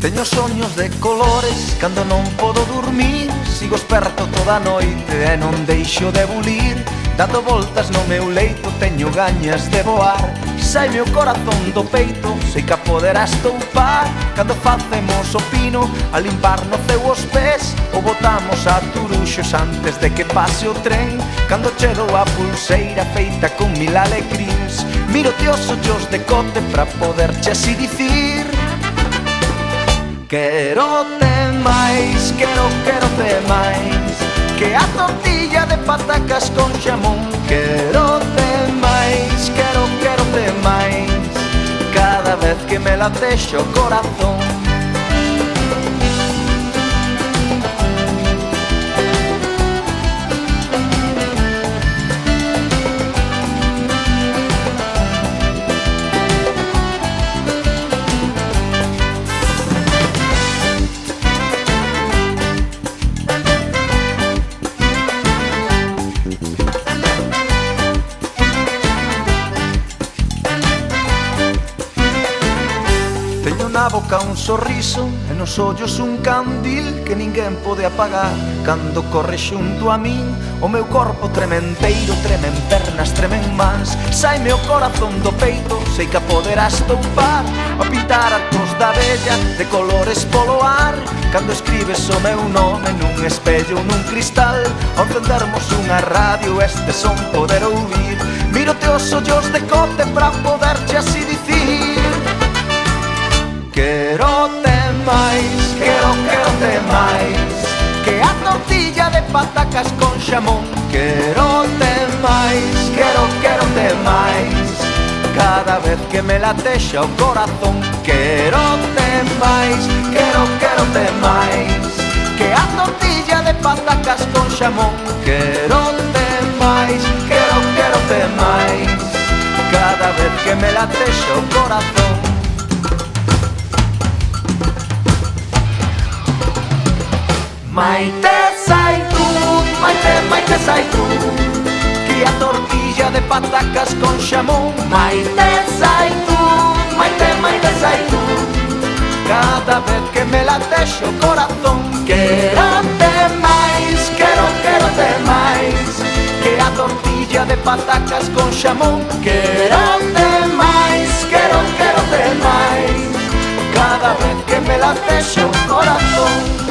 Teño soños de colores cando non podo dormir. Sigo esperto toda a noite e non deixo de bulir. Dando voltas no meu leito teño gañas de voar. Saime o corazón do peito, sei que a poderás toupar. Cando facemos o pino a limpar no ceu os pés, ou botamos a turuxos antes de que pase o tren. Cando che dou a pulseira feita con mil alecrins, miro-te os ollos de cote pra poderche así dicir: quero-te máis, quero-te máis que a tortilla de patacas con xamón. Quero-te máis, quero-te máis cada vez que me latexa o corazón. Na boca un sorriso e nos ollos un candil que ninguén pode apagar. Cando corre xunto a min o meu corpo trementeiro, tremen pernas, tremen mans. Saime o corazón do peito, sei que a poderás toupar. A pintar arcos da bella de colores polo ar. Cando escribes o meu nome nun espello ou nun cristal, ao encendermos unha radio este son poder ouvir. Miro-te os ollos de cote pra poderche así dicir: quero-te máis, quero-te máis que a tortilla de patacas con xamón. Quero-te máis, quero-te máis cada vez que me latexa o corazón. Quero-te máis, quero-te máis que a tortilla de patacas con xamón. Quero-te máis, quero-te máis cada vez que me latexa o corazón. Maite zaitut, maite zaitut que a tortilla de patacas con xamón. Maite zaitut, maite zaitut cada vez que me latexa o corazón. Quero-te máis, quero-te máis que a tortilla de patacas con xamón. Quero-te máis, quero-te máis cada vez que me latexa o corazón.